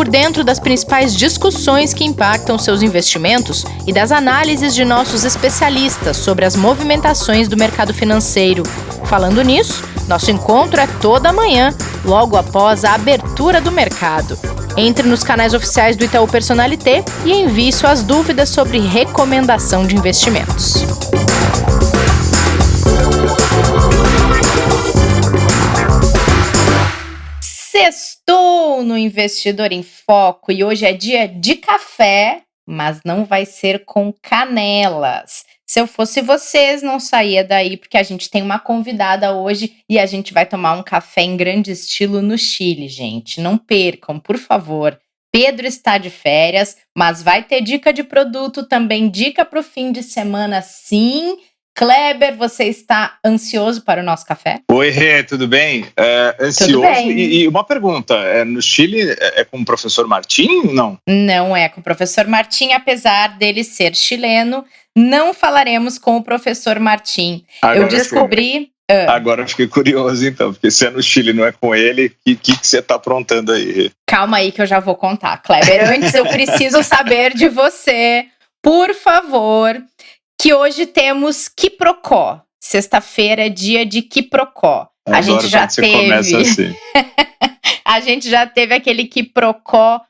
por dentro das principais discussões que impactam seus investimentos e das análises de nossos especialistas sobre as movimentações do mercado financeiro. Falando nisso, nosso encontro é toda manhã, logo após a abertura do mercado. Entre nos canais oficiais do Itaú Personalité e envie suas dúvidas sobre recomendação de investimentos. Sextou no Investidor em Foco e hoje é dia de café, mas não vai ser com canelas. Se eu fosse vocês, não saía daí, porque a gente tem uma convidada hoje e a gente vai tomar um café em grande estilo no Chile, gente. Não percam, por favor. Pedro está de férias, mas vai ter dica de produto, também dica para o fim de semana, sim. Kleber, você está ansioso para o nosso café? Oi, Rê, tudo bem? Ansioso. Tudo bem. E uma pergunta, no Chile é com o professor Martim, não? Não é com o professor Martim, apesar dele ser chileno, não falaremos com o professor Martim. Eu descobri... Agora eu fiquei curioso, então, porque se é no Chile, não é com ele, o que você está aprontando aí, Rê? Calma aí que eu já vou contar, Kleber. Antes eu preciso saber de você, por favor, que hoje temos Quiprocó. Sexta-feira é dia de Quiprocó. A gente já teve. Assim. A gente já teve aquele Quiprocó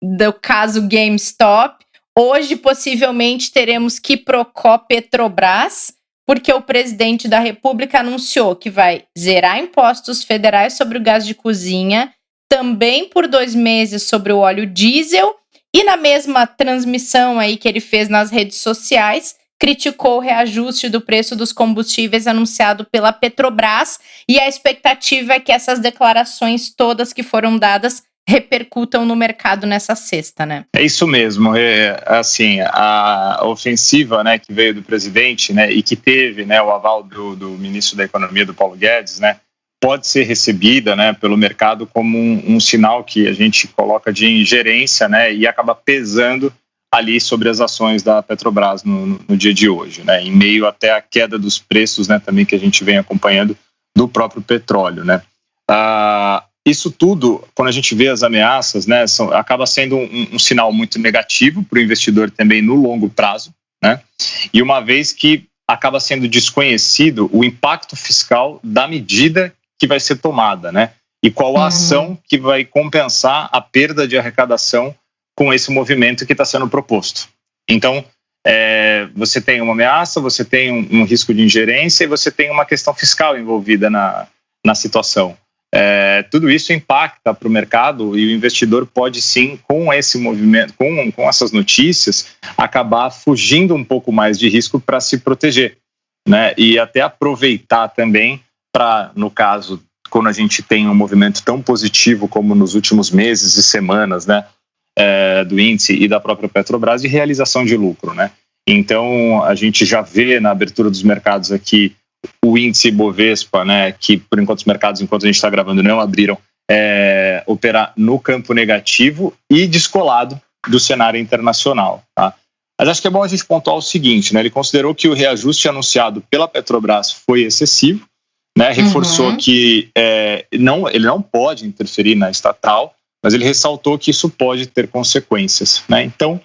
do caso GameStop. Hoje, possivelmente, teremos Quiprocó Petrobras, porque o presidente da República anunciou que vai zerar impostos federais sobre o gás de cozinha, também por 2 meses sobre o óleo diesel, e na mesma transmissão aí que ele fez nas redes sociais, criticou o reajuste do preço dos combustíveis anunciado pela Petrobras, e a expectativa é que essas declarações todas que foram dadas repercutam no mercado nessa sexta, né? É isso mesmo, assim, a ofensiva, né, que veio do presidente, né, e que teve, né, o aval do ministro da Economia, do Paulo Guedes, né, pode ser recebida, né, pelo mercado como um sinal que a gente coloca de ingerência, né, e acaba pesando ali sobre as ações da Petrobras no dia de hoje, né, em meio até à queda dos preços, né, também que a gente vem acompanhando do próprio petróleo, né. Isso tudo, quando a gente vê as ameaças, né, acaba sendo um sinal muito negativo para o investidor também no longo prazo, né, e uma vez que acaba sendo desconhecido o impacto fiscal da medida que vai ser tomada, né, e qual a ação que vai compensar a perda de arrecadação com esse movimento que está sendo proposto. Então, você tem uma ameaça, você tem um risco de ingerência e você tem uma questão fiscal envolvida na situação. Tudo isso impacta para o mercado e o investidor pode sim, com esse movimento, com essas notícias, acabar fugindo um pouco mais de risco para se proteger, né? E até aproveitar também para, no caso, quando a gente tem um movimento tão positivo como nos últimos meses e semanas, né, do índice e da própria Petrobras, de realização de lucro, né? Então, a gente já vê na abertura dos mercados aqui o índice Bovespa, né, que por enquanto os mercados, enquanto a gente está gravando, não abriram, operar no campo negativo e descolado do cenário internacional, tá? Mas acho que é bom a gente pontuar o seguinte, né, ele considerou que o reajuste anunciado pela Petrobras foi excessivo, né, reforçou que ele não pode interferir na estatal, mas ele ressaltou que isso pode ter consequências, né? Então,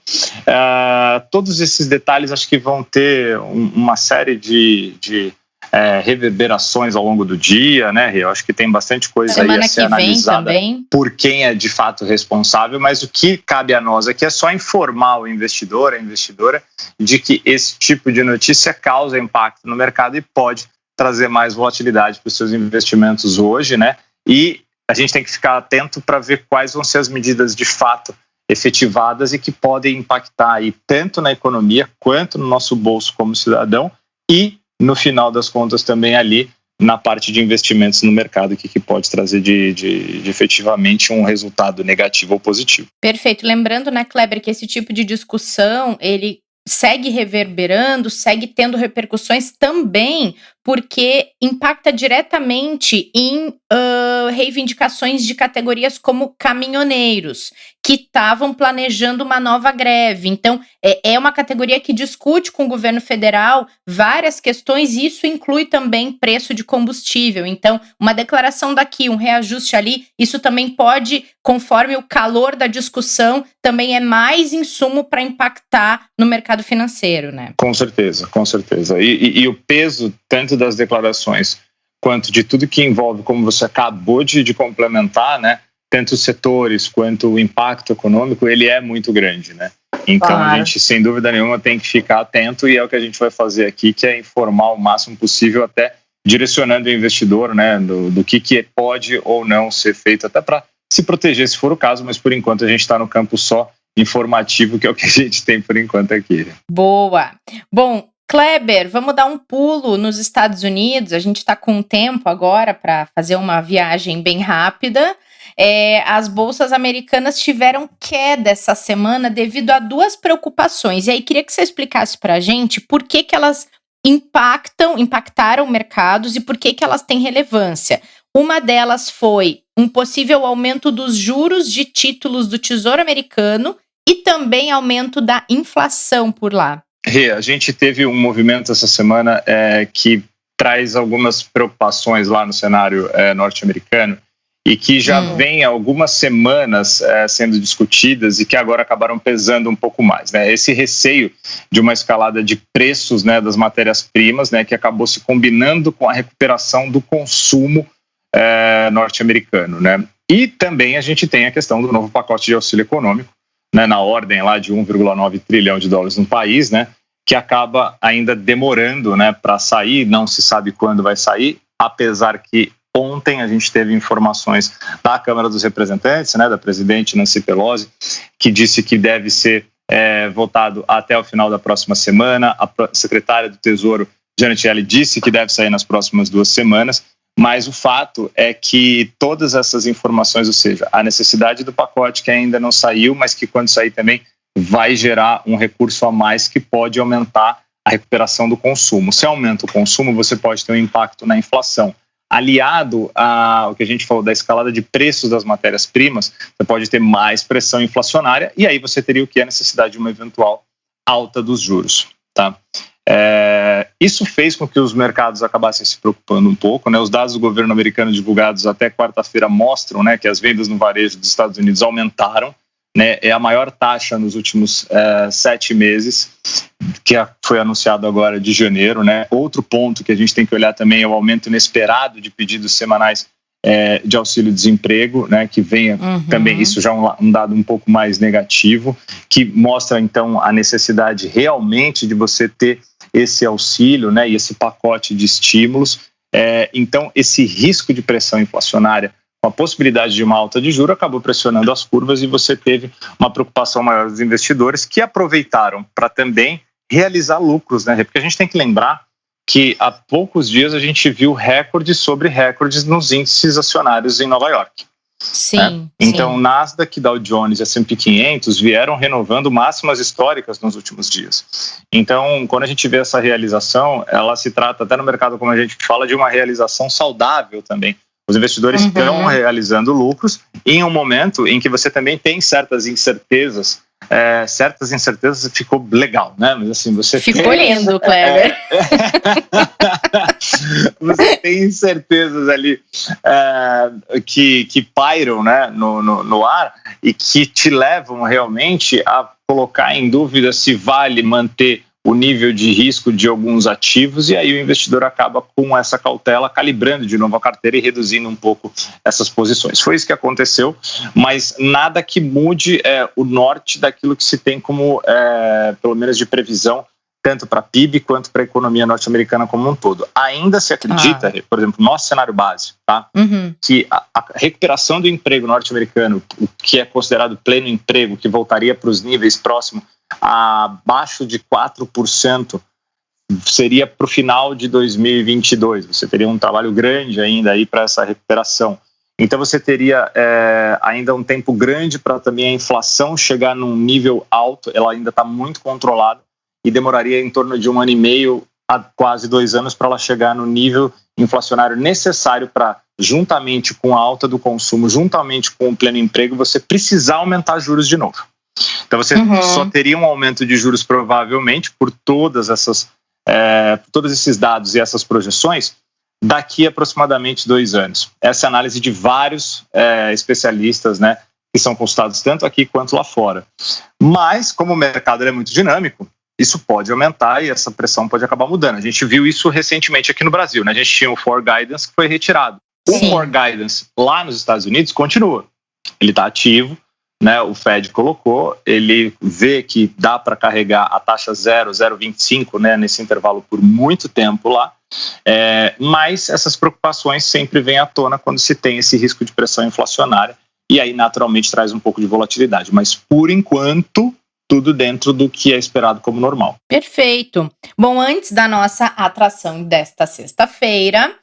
todos esses detalhes acho que vão ter uma série de reverberações ao longo do dia, né? Eu acho que tem bastante coisa aí a ser analisada por quem é de fato responsável, mas o que cabe a nós aqui é só informar o investidor, a investidora, de que esse tipo de notícia causa impacto no mercado e pode trazer mais volatilidade para os seus investimentos hoje, né? E a gente tem que ficar atento para ver quais vão ser as medidas de fato efetivadas e que podem impactar aí tanto na economia quanto no nosso bolso como cidadão e, no final das contas, também ali na parte de investimentos no mercado, que pode trazer de efetivamente um resultado negativo ou positivo. Perfeito. Lembrando, né, Kleber, que esse tipo de discussão, ele segue reverberando, segue tendo repercussões também porque impacta diretamente em reivindicações de categorias como caminhoneiros, que estavam planejando uma nova greve. Então, é uma categoria que discute com o governo federal várias questões, e isso inclui também preço de combustível. Então, uma declaração daqui, um reajuste ali, isso também pode, conforme o calor da discussão, também é mais insumo para impactar no mercado financeiro, né? Com certeza, com certeza. E o peso, tanto das declarações quanto de tudo que envolve, como você acabou de complementar, né? Tanto os setores quanto o impacto econômico, ele é muito grande, né? Então, claro, a gente, sem dúvida nenhuma, tem que ficar atento, e é o que a gente vai fazer aqui, que é informar o máximo possível, até direcionando o investidor, né, do que pode ou não ser feito, até para se proteger, se for o caso, mas por enquanto a gente está no campo só informativo, que é o que a gente tem por enquanto aqui. Boa! Bom, Kleber, vamos dar um pulo nos Estados Unidos. A gente está com tempo agora para fazer uma viagem bem rápida. As bolsas americanas tiveram queda essa semana devido a duas preocupações. E aí, queria que você explicasse para a gente por que elas impactaram mercados e por que elas têm relevância. Uma delas foi um possível aumento dos juros de títulos do Tesouro Americano e também aumento da inflação por lá. A gente teve um movimento essa semana que traz algumas preocupações lá no cenário norte-americano e que já vem há algumas semanas sendo discutidas e que agora acabaram pesando um pouco mais, né? Esse receio de uma escalada de preços, né, das matérias-primas, né, que acabou se combinando com a recuperação do consumo norte-americano, né? E também a gente tem a questão do novo pacote de auxílio econômico, né, na ordem lá de 1,9 trilhão de dólares no país, né, que acaba ainda demorando, né, para sair, não se sabe quando vai sair, apesar que ontem a gente teve informações da Câmara dos Representantes, né, da presidente Nancy Pelosi, que disse que deve ser votado até o final da próxima semana. A secretária do Tesouro, Janet Yellen, disse que deve sair nas próximas 2 semanas, mas o fato é que todas essas informações, ou seja, a necessidade do pacote que ainda não saiu, mas que quando sair também vai gerar um recurso a mais que pode aumentar a recuperação do consumo. Se aumenta o consumo, você pode ter um impacto na inflação. Aliado ao que a gente falou da escalada de preços das matérias-primas, você pode ter mais pressão inflacionária e aí você teria o que? A necessidade de uma eventual alta dos juros, tá? Isso fez com que os mercados acabassem se preocupando um pouco, né? Os dados do governo americano divulgados até quarta-feira mostram, né, que as vendas no varejo dos Estados Unidos aumentaram, né? É a maior taxa nos últimos 7 meses, que foi anunciado agora de janeiro, né? Outro ponto que a gente tem que olhar também é o aumento inesperado de pedidos semanais de auxílio-desemprego, né, que vem também, isso já é um dado um pouco mais negativo, que mostra então a necessidade realmente de você ter esse auxílio, né, e esse pacote de estímulos. Então, esse risco de pressão inflacionária, com a possibilidade de uma alta de juros, acabou pressionando as curvas e você teve uma preocupação maior dos investidores que aproveitaram para também realizar lucros, né, porque a gente tem que lembrar que há poucos dias a gente viu recordes sobre recordes nos índices acionários em Nova York. Sim. Então, Nasdaq, Dow Jones e S&P 500 vieram renovando máximas históricas nos últimos dias. Então, quando a gente vê essa realização, ela se trata, até no mercado, como a gente fala, de uma realização saudável também. Os investidores estão realizando lucros em um momento em que você também tem certas incertezas. Certas incertezas ficou legal, né? Mas assim, você ficou lindo, Kleber. Você tem incertezas ali que pairam, né, no ar e que te levam realmente a colocar em dúvida se vale manter o nível de risco de alguns ativos, e aí o investidor acaba com essa cautela, calibrando de novo a carteira e reduzindo um pouco essas posições. Foi isso que aconteceu, mas nada que mude o norte daquilo que se tem como, pelo menos de previsão, tanto para a PIB quanto para a economia norte-americana como um todo. Ainda se acredita, por exemplo, nosso cenário base, tá? Que a recuperação do emprego norte-americano, o que é considerado pleno emprego, que voltaria para os níveis próximos abaixo de 4%, seria para o final de 2022. Você teria um trabalho grande ainda aí para essa recuperação. Então você teria ainda um tempo grande para também a inflação chegar num nível alto. Ela ainda está muito controlada e demoraria em torno de 1 ano e meio há quase 2 anos para ela chegar no nível inflacionário necessário para, juntamente com a alta do consumo, juntamente com o pleno emprego, você precisar aumentar juros de novo. Então você só teria um aumento de juros provavelmente por todos esses dados e essas projeções daqui a aproximadamente 2 anos. Essa é a análise de vários especialistas, né, que são consultados tanto aqui quanto lá fora. Mas, como o mercado é muito dinâmico, isso pode aumentar e essa pressão pode acabar mudando. A gente viu isso recentemente aqui no Brasil, né? A gente tinha o For Guidance que foi retirado. O For Guidance lá nos Estados Unidos continua. Ele está ativo, né? O Fed colocou, ele vê que dá para carregar a taxa 0,025, né, nesse intervalo por muito tempo lá, mas essas preocupações sempre vêm à tona quando se tem esse risco de pressão inflacionária e aí naturalmente traz um pouco de volatilidade, mas por enquanto tudo dentro do que é esperado como normal. Perfeito. Bom, antes da nossa atração desta sexta-feira,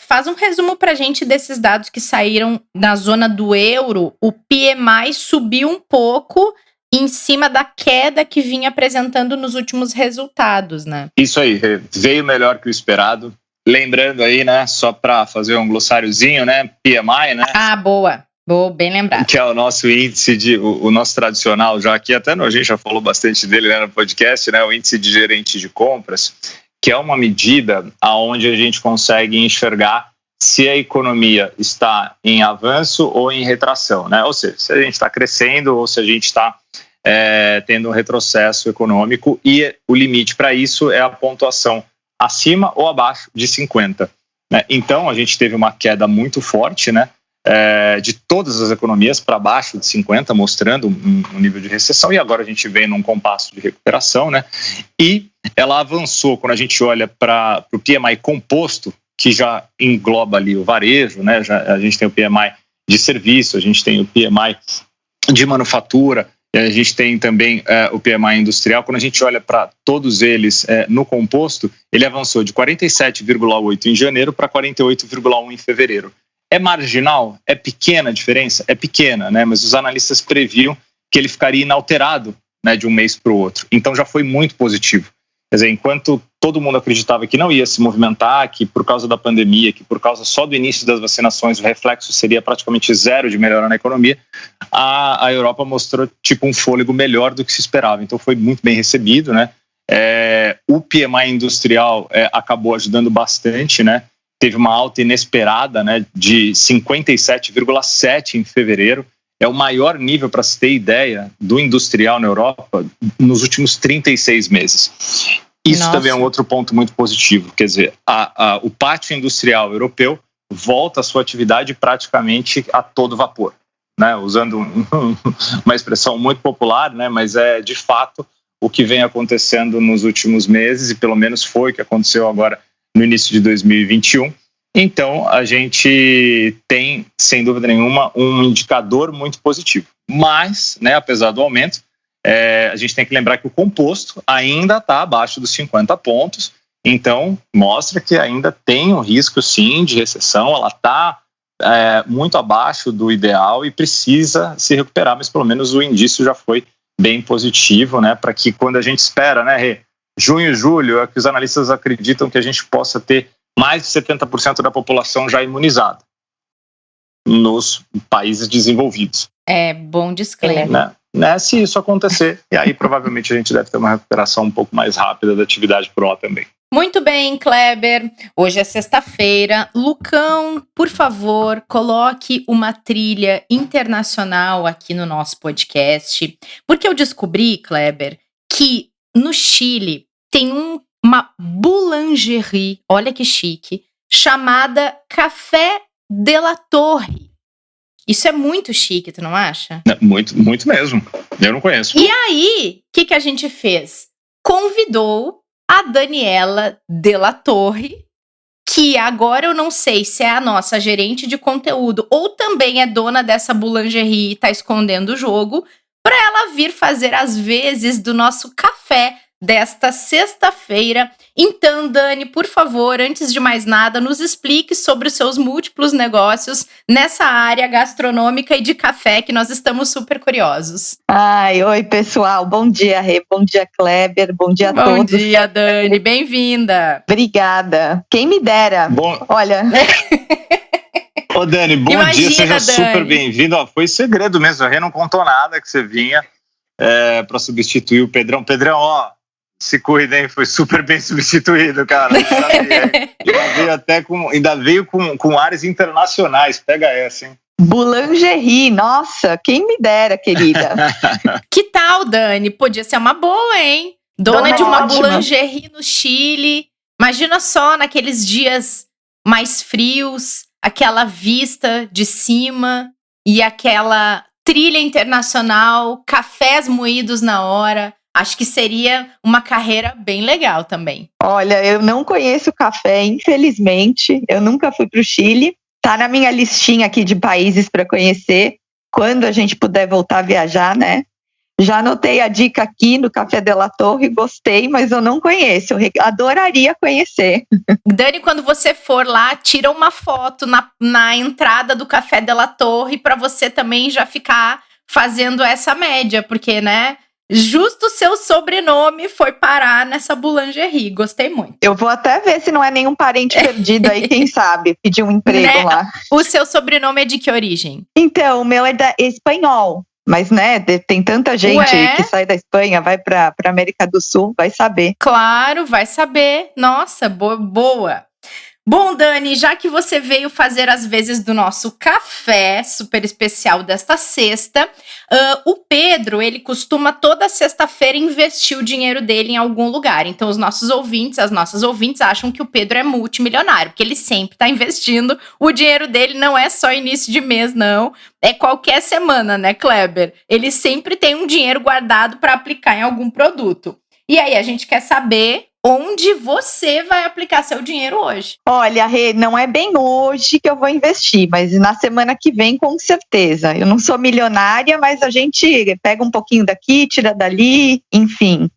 faz um resumo para a gente desses dados que saíram na zona do euro. O PMI subiu um pouco em cima da queda que vinha apresentando nos últimos resultados, né? Isso aí, veio melhor que o esperado. Lembrando aí, né, só para fazer um glossáriozinho, né, PMI, né? Ah, boa. Bem lembrado. Que é o nosso índice, o nosso tradicional, já aqui até a gente já falou bastante dele, né, no podcast, né, o índice de gerente de compras, que é uma medida onde a gente consegue enxergar se a economia está em avanço ou em retração, né? Ou seja, se a gente está crescendo ou se a gente está tendo um retrocesso econômico, e o limite para isso é a pontuação acima ou abaixo de 50. Né? Então, a gente teve uma queda muito forte, né? De todas as economias para baixo de 50, mostrando um nível de recessão, e agora a gente vem num compasso de recuperação, né? E ela avançou, quando a gente olha para o PMI composto, que já engloba ali o varejo, né? A gente tem o PMI de serviço, a gente tem o PMI de manufatura, a gente tem também o PMI industrial. Quando a gente olha para todos eles no composto, ele avançou de 47,8 em janeiro para 48,1 em fevereiro. É marginal? É pequena a diferença? É pequena, né? Mas os analistas previam que ele ficaria inalterado, né, de um mês para o outro. Então já foi muito positivo. Quer dizer, enquanto todo mundo acreditava que não ia se movimentar, que por causa da pandemia, que por causa só do início das vacinações o reflexo seria praticamente zero de melhora na economia, a Europa mostrou tipo um fôlego melhor do que se esperava. Então foi muito bem recebido, né? O PMI industrial acabou ajudando bastante, né? Teve uma alta inesperada, né, de 57,7 em fevereiro. É o maior nível, para se ter ideia, do industrial na Europa nos últimos 36 meses. Isso também é um outro ponto muito positivo. Quer dizer, o pátio industrial europeu volta à sua atividade praticamente a todo vapor, né? Usando uma expressão muito popular, né, mas é de fato o que vem acontecendo nos últimos meses, e pelo menos foi o que aconteceu agora no início de 2021. Então, a gente tem, sem dúvida nenhuma, um indicador muito positivo. Mas, né, apesar do aumento, a gente tem que lembrar que o composto ainda está abaixo dos 50 pontos, então mostra que ainda tem um risco, sim, de recessão. Ela está muito abaixo do ideal e precisa se recuperar, mas pelo menos o indício já foi bem positivo, né, para que quando a gente espera, né, Rê, junho e julho, é que os analistas acreditam que a gente possa ter mais de 70% da população já imunizada nos países desenvolvidos. Bom disclaimer. Né? Se isso acontecer, e aí provavelmente a gente deve ter uma recuperação um pouco mais rápida da atividade por lá também. Muito bem, Kleber. Hoje é sexta-feira. Lucão, por favor, coloque uma trilha internacional aqui no nosso podcast, porque eu descobri, Kleber, que no Chile tem uma boulangerie, olha que chique, chamada Café de la Torre. Isso é muito chique, tu não acha? Muito, muito mesmo. Eu não conheço. E aí, o que a gente fez? Convidou a Daniela de la Torre, que agora eu não sei se é a nossa gerente de conteúdo ou também é dona dessa boulangerie e tá escondendo o jogo, para ela vir fazer as vezes do nosso café desta sexta-feira. Então, Dani, por favor, antes de mais nada, nos explique sobre os seus múltiplos negócios nessa área gastronômica e de café, que nós estamos super curiosos. Oi, pessoal. Bom dia, Rê. Bom dia, Kleber. Bom dia a todos. Bom dia, Dani. Bem-vinda. Obrigada. Quem me dera. Olha... Ô, Dani, bom dia, seja super bem-vindo. Foi segredo mesmo, a Rê não contou nada que você vinha para substituir o Pedrão. Pedrão, se cuida, hein? Foi super bem substituído, cara. Ainda veio com áreas internacionais. Pega essa, hein? Boulangerie, nossa, quem me dera, querida. Que tal, Dani? Podia ser uma boa, hein? Dona de uma boulangerie no Chile. Imagina só, naqueles dias mais frios, aquela vista de cima e aquela trilha internacional, cafés moídos na hora. Acho que seria uma carreira bem legal também. Olha, eu não conheço café, infelizmente. Eu nunca fui para o Chile. Tá na minha listinha aqui de países para conhecer. Quando a gente puder voltar a viajar, né? Já anotei a dica aqui no Café de la Torre, gostei, mas eu não conheço. Eu adoraria conhecer. Dani, quando você for lá, tira uma foto na entrada do Café de la Torre para você também já ficar fazendo essa média, porque, né? Justo o seu sobrenome foi parar nessa boulangerie. Gostei muito. Eu vou até ver se não é nenhum parente perdido aí, quem sabe, pedir um emprego lá. O seu sobrenome é de que origem? Então, o meu é espanhol. Mas, né, tem tanta gente que sai da Espanha, vai para América do Sul, vai saber. Claro, vai saber. Nossa, boa. Bom, Dani, já que você veio fazer as vezes do nosso café super especial desta sexta, o Pedro, ele costuma toda sexta-feira investir o dinheiro dele em algum lugar. Então, os nossos ouvintes, as nossas ouvintes acham que o Pedro é multimilionário, porque ele sempre está investindo. O dinheiro dele não é só início de mês, não. É qualquer semana, né, Kleber? Ele sempre tem um dinheiro guardado para aplicar em algum produto. E aí, a gente quer saber onde você vai aplicar seu dinheiro hoje. Olha, Rê, não é bem hoje que eu vou investir, mas na semana que vem, com certeza. Eu não sou milionária, mas a gente pega um pouquinho daqui, tira dali, enfim.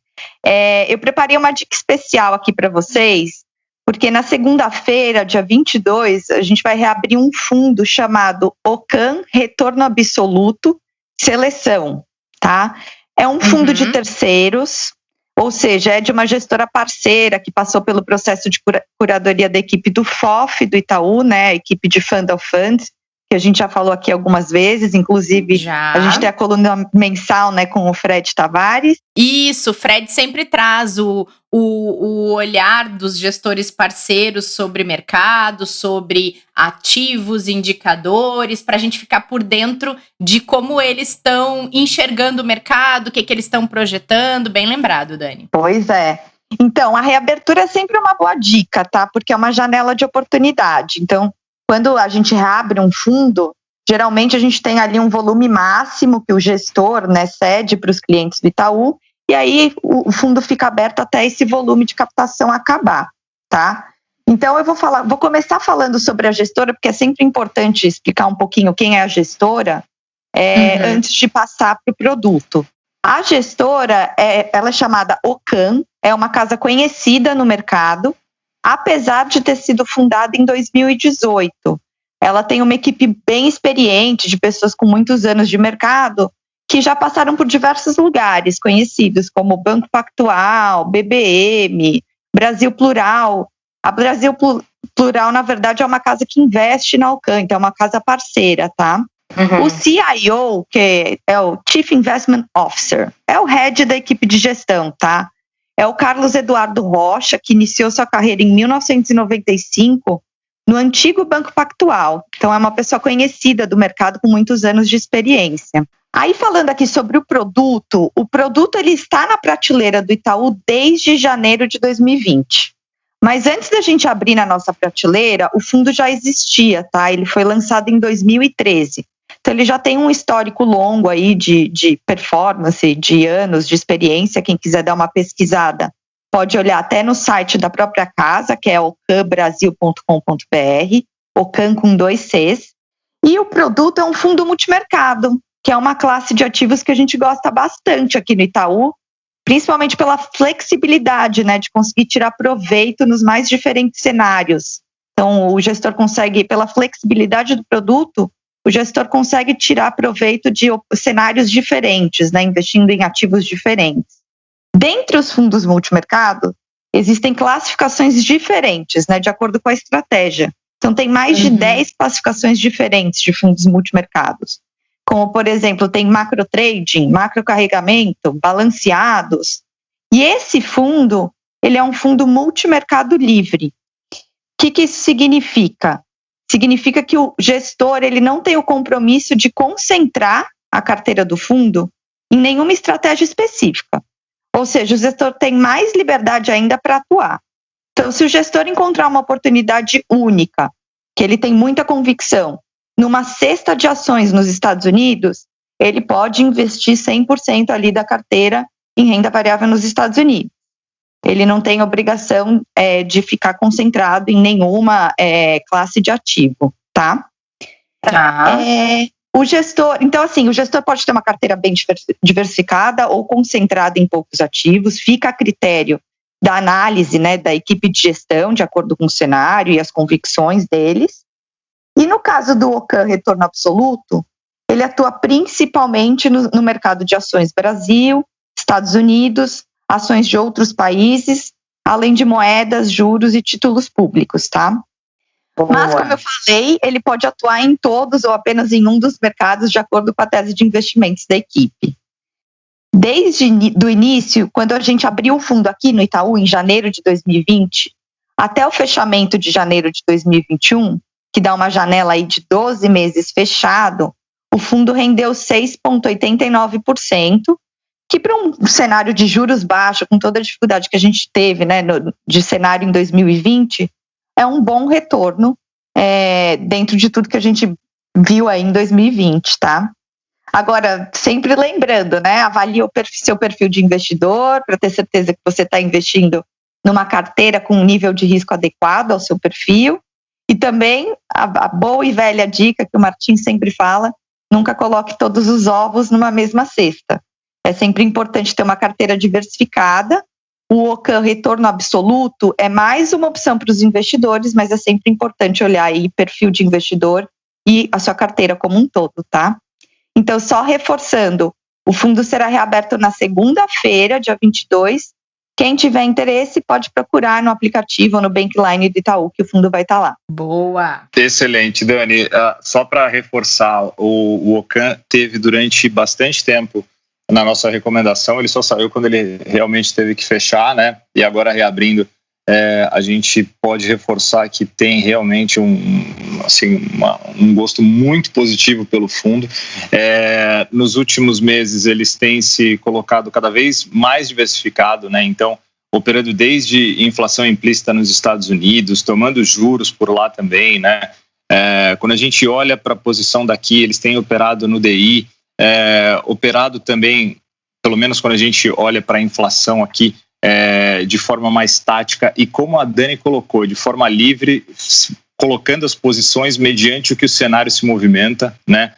Eu preparei uma dica especial aqui para vocês, porque na segunda-feira, dia 22, a gente vai reabrir um fundo chamado Ocam Retorno Absoluto Seleção, tá? É um fundo de terceiros, ou seja, é de uma gestora parceira que passou pelo processo de curadoria da equipe do FOF, do Itaú, né, a equipe de Fund of Funds, que a gente já falou aqui algumas vezes, inclusive a gente tem a coluna mensal, né, com o Fred Tavares. Isso, o Fred sempre traz o olhar dos gestores parceiros sobre mercado, sobre ativos, indicadores, para a gente ficar por dentro de como eles estão enxergando o mercado, o que eles estão projetando. Bem lembrado, Dani. Pois é. Então, a reabertura é sempre uma boa dica, tá? Porque é uma janela de oportunidade. Então, quando a gente reabre um fundo, geralmente a gente tem ali um volume máximo que o gestor, né, cede para os clientes do Itaú, e aí o fundo fica aberto até esse volume de captação acabar, tá? Então eu vou começar falando sobre a gestora, porque é sempre importante explicar um pouquinho quem é a gestora, antes de passar para o produto. A gestora, ela é chamada Ocam, é uma casa conhecida no mercado, apesar de ter sido fundada em 2018. Ela tem uma equipe bem experiente, de pessoas com muitos anos de mercado, que já passaram por diversos lugares conhecidos, como Banco Pactual, BBM, Brasil Plural. A Brasil Plural, na verdade, é uma casa que investe na Ocam, então é uma casa parceira, tá? O CIO, que é o Chief Investment Officer, é o head da equipe de gestão, tá? É o Carlos Eduardo Rocha, que iniciou sua carreira em 1995 no antigo Banco Pactual. Então, é uma pessoa conhecida do mercado com muitos anos de experiência. Aí, falando aqui sobre o produto ele está na prateleira do Itaú desde janeiro de 2020. Mas antes da gente abrir na nossa prateleira, o fundo já existia, tá? Ele foi lançado em 2013. Então, ele já tem um histórico longo aí de performance, de anos de experiência. Quem quiser dar uma pesquisada, pode olhar até no site da própria casa, que é ocambrasil.com.br, Ocam com 2 Cs. E o produto é um fundo multimercado, que é uma classe de ativos que a gente gosta bastante aqui no Itaú, principalmente pela flexibilidade, né, de conseguir tirar proveito nos mais diferentes cenários. Então, o gestor consegue, pela flexibilidade do produto, o gestor consegue tirar proveito de cenários diferentes, né, investindo em ativos diferentes. Dentre os fundos multimercado, existem classificações diferentes, né, de acordo com a estratégia. Então, tem mais de 10 classificações diferentes de fundos multimercados. Como, por exemplo, tem macro trading, macro carregamento, balanceados. E esse fundo, ele é um fundo multimercado livre. O que isso significa? Significa que o gestor ele não tem o compromisso de concentrar a carteira do fundo em nenhuma estratégia específica. Ou seja, o gestor tem mais liberdade ainda para atuar. Então, se o gestor encontrar uma oportunidade única, que ele tem muita convicção, numa cesta de ações nos Estados Unidos, ele pode investir 100% ali da carteira em renda variável nos Estados Unidos. Ele não tem obrigação de ficar concentrado em nenhuma classe de ativo, tá? O gestor, então assim, o gestor pode ter uma carteira bem diversificada ou concentrada em poucos ativos, fica a critério da análise, né, da equipe de gestão, de acordo com o cenário e as convicções deles. E no caso do OCAN Retorno Absoluto, ele atua principalmente no mercado de ações Brasil, Estados Unidos, ações de outros países, além de moedas, juros e títulos públicos, tá? Boa. Mas, como eu falei, ele pode atuar em todos ou apenas em um dos mercados, de acordo com a tese de investimentos da equipe. Desde o início, quando a gente abriu o fundo aqui no Itaú, em janeiro de 2020, até o fechamento de janeiro de 2021, que dá uma janela aí de 12 meses fechado, o fundo rendeu 6,89%, que para um cenário de juros baixos, com toda a dificuldade que a gente teve, né, de cenário em 2020, é um bom retorno dentro de tudo que a gente viu aí em 2020, tá? Agora, sempre lembrando, né, avalie seu perfil de investidor para ter certeza que você está investindo numa carteira com um nível de risco adequado ao seu perfil. E também a boa e velha dica que o Martim sempre fala, nunca coloque todos os ovos numa mesma cesta. É sempre importante ter uma carteira diversificada. O OCAN Retorno Absoluto é mais uma opção para os investidores, mas é sempre importante olhar aí perfil de investidor e a sua carteira como um todo, tá? Então, só reforçando, o fundo será reaberto na segunda-feira, dia 22. Quem tiver interesse pode procurar no aplicativo ou no Bankline do Itaú, que o fundo vai estar lá. Boa! Excelente, Dani. Só para reforçar, o OCAN teve durante bastante tempo na nossa recomendação, ele só saiu quando ele realmente teve que fechar, né? E agora reabrindo, a gente pode reforçar que tem realmente um gosto muito positivo pelo fundo. Nos últimos meses eles têm se colocado cada vez mais diversificado, né? Então, operando desde inflação implícita nos Estados Unidos, tomando juros por lá também, né? Quando a gente olha para a posição daqui, eles têm operado no DI, operado também, pelo menos quando a gente olha para a inflação aqui, de forma mais tática e, como a Dani colocou, de forma livre, colocando as posições mediante o que o cenário se movimenta, né?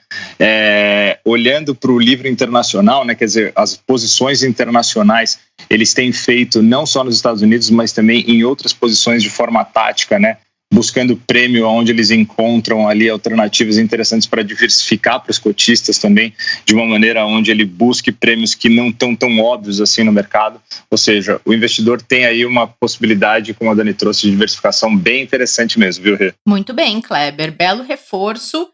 Olhando para o livro internacional, né? Quer dizer, as posições internacionais eles têm feito não só nos Estados Unidos, mas também em outras posições de forma tática, né? Buscando prêmio onde eles encontram ali alternativas interessantes para diversificar para os cotistas também, de uma maneira onde ele busque prêmios que não estão tão óbvios assim no mercado. Ou seja, o investidor tem aí uma possibilidade, como a Dani trouxe, de diversificação bem interessante mesmo, viu, Rê? Muito bem, Kleber. Belo reforço.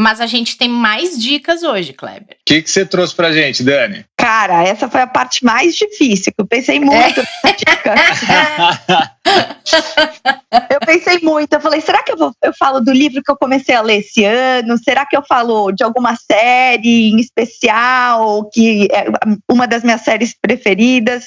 Mas a gente tem mais dicas hoje, Kleber. O que você trouxe pra gente, Dani? Cara, essa foi a parte mais difícil, que eu pensei muito nessa dica. Eu pensei muito, eu falei, será que eu falo do livro que eu comecei a ler esse ano? Será que eu falo de alguma série em especial, que é uma das minhas séries preferidas?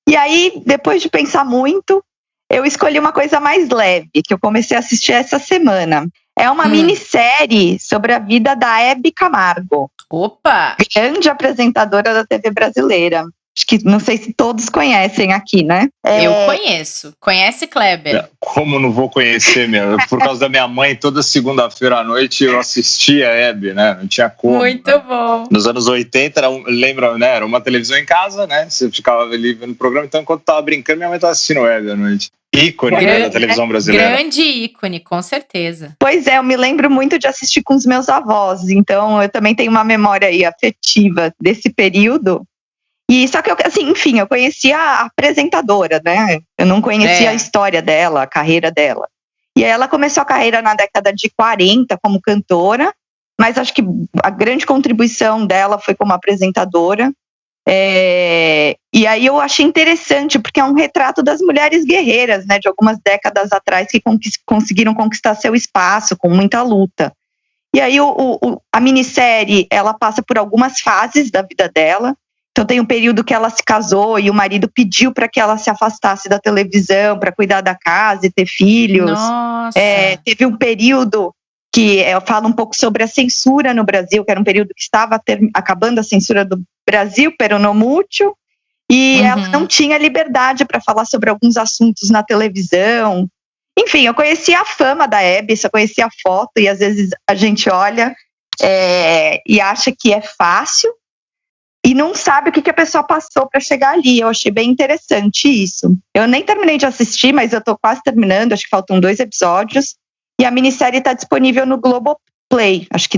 E aí, depois de pensar muito, eu escolhi uma coisa mais leve, que eu comecei a assistir essa semana. É uma minissérie sobre a vida da Hebe Camargo. Opa! Grande apresentadora da TV brasileira. Acho que não sei se todos conhecem aqui, né? Eu conheço. Conhece, Kleber? Como não vou conhecer, meu? Por causa da minha mãe, toda segunda-feira à noite eu assistia a Hebe, né? Não tinha como. Muito né? bom. Nos anos 80, lembra, né? Era uma televisão em casa, né? Você ficava ali vendo o programa, então enquanto tava brincando, minha mãe tava assistindo Hebe à noite. Ícone da televisão brasileira. Grande ícone, com certeza. Pois é, eu me lembro muito de assistir com os meus avós, então eu também tenho uma memória aí afetiva desse período. E só que, enfim, eu conhecia a apresentadora, né? Eu não conhecia a história dela, a carreira dela. E aí ela começou a carreira na década de 40 como cantora, mas acho que a grande contribuição dela foi como apresentadora. E aí eu achei interessante, porque é um retrato das mulheres guerreiras, né? De algumas décadas atrás, que conseguiram conquistar seu espaço com muita luta. E aí a minissérie, ela passa por algumas fases da vida dela. Então tem um período que ela se casou e o marido pediu para que ela se afastasse da televisão para cuidar da casa e ter filhos. Nossa. Teve um período que fala um pouco sobre a censura no Brasil, que era um período que estava acabando a censura do Brasil, peronomútil, e ela não tinha liberdade para falar sobre alguns assuntos na televisão. Enfim, eu conhecia a fama da Hebe, só conhecia a foto, e às vezes a gente olha e acha que é fácil, e não sabe o que a pessoa passou para chegar ali. Eu achei bem interessante isso. Eu nem terminei de assistir, mas eu estou quase terminando, acho que faltam 2 episódios. E a minissérie está disponível no Globoplay. Acho que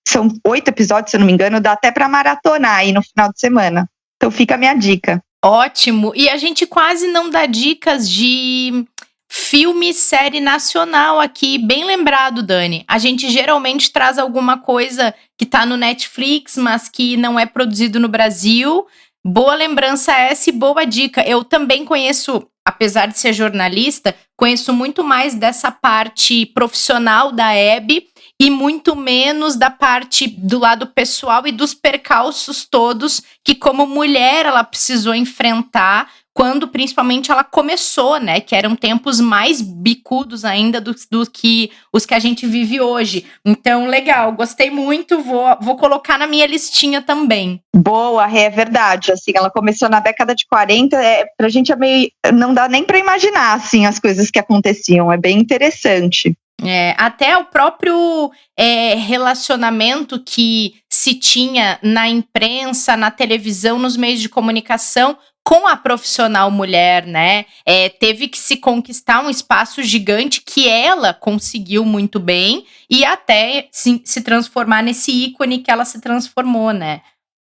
são 8 episódios, se eu não me engano, dá até para maratonar aí no final de semana. Então fica a minha dica. Ótimo. E a gente quase não dá dicas de filme, série nacional aqui. Bem lembrado, Dani. A gente geralmente traz alguma coisa que tá no Netflix, mas que não é produzido no Brasil. Boa lembrança essa e boa dica. Eu também conheço, apesar de ser jornalista, conheço muito mais dessa parte profissional da Hebe e muito menos da parte do lado pessoal e dos percalços todos que, como mulher, ela precisou enfrentar quando principalmente ela começou, né? Que eram tempos mais bicudos ainda do que os que a gente vive hoje. Então, legal, gostei muito, vou colocar na minha listinha também. Boa, é verdade. Assim, ela começou na década de 40, pra gente não dá nem pra imaginar, assim, as coisas que aconteciam. É bem interessante. Até o próprio relacionamento que se tinha na imprensa, na televisão, nos meios de comunicação com a profissional mulher, né? Teve que se conquistar um espaço gigante que ela conseguiu muito bem e até se transformar nesse ícone que ela se transformou, né?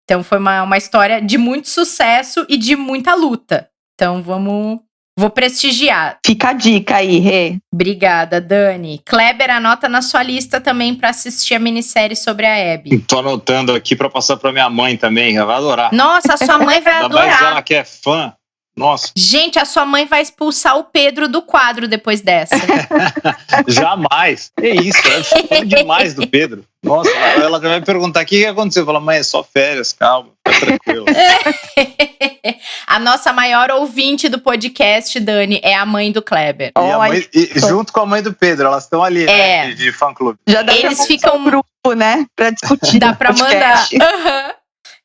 Então foi uma história de muito sucesso e de muita luta. Então vou prestigiar. Fica a dica aí, Rê. Obrigada, Dani. Kleber, anota na sua lista também para assistir a minissérie sobre a Hebe. Tô anotando aqui para passar para minha mãe também, ela vai adorar. Nossa, a sua mãe vai adorar. Mas ela que é fã. Nossa. Gente, a sua mãe vai expulsar o Pedro do quadro depois dessa. Jamais. É isso, é fã demais do Pedro. Nossa, ela vai perguntar o que aconteceu. Fala, mãe, é só férias, calma, fica tranquilo. A nossa maior ouvinte do podcast, Dani, é a mãe do Kleber. Junto com a mãe do Pedro, elas estão ali, né, de fã-clube. Já dá Eles ficam um grupo, né, pra discutir. Dá pra mandar.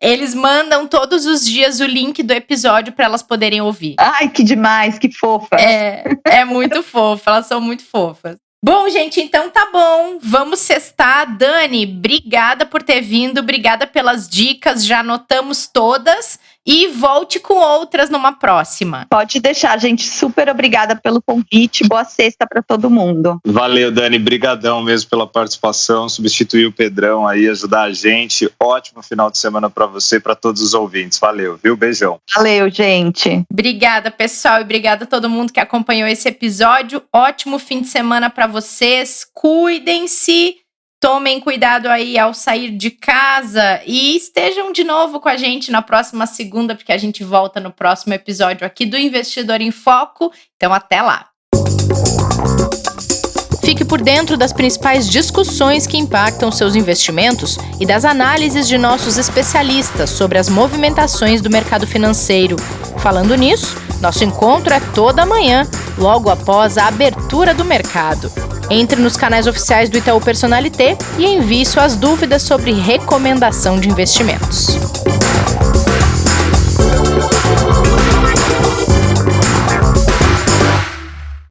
Eles mandam todos os dias o link do episódio para elas poderem ouvir. Ai, que demais, que fofa. É muito fofa, elas são muito fofas. Bom, gente, então tá bom. Vamos sextar. Dani, obrigada por ter vindo, obrigada pelas dicas, já anotamos todas. E volte com outras numa próxima. Pode deixar, gente. Super obrigada pelo convite. Boa sexta para todo mundo. Valeu, Dani. Brigadão mesmo pela participação. Substituir o Pedrão aí, ajudar a gente. Ótimo final de semana para você e para todos os ouvintes. Valeu, viu? Beijão. Valeu, gente. Obrigada, pessoal. E obrigada a todo mundo que acompanhou esse episódio. Ótimo fim de semana para vocês. Cuidem-se. Tomem cuidado aí ao sair de casa e estejam de novo com a gente na próxima segunda, porque a gente volta no próximo episódio aqui do Investidor em Foco. Então, até lá! Fique por dentro das principais discussões que impactam seus investimentos e das análises de nossos especialistas sobre as movimentações do mercado financeiro. Falando nisso, nosso encontro é toda manhã, logo após a abertura do mercado. Entre nos canais oficiais do Itaú Personalité e envie suas dúvidas sobre recomendação de investimentos.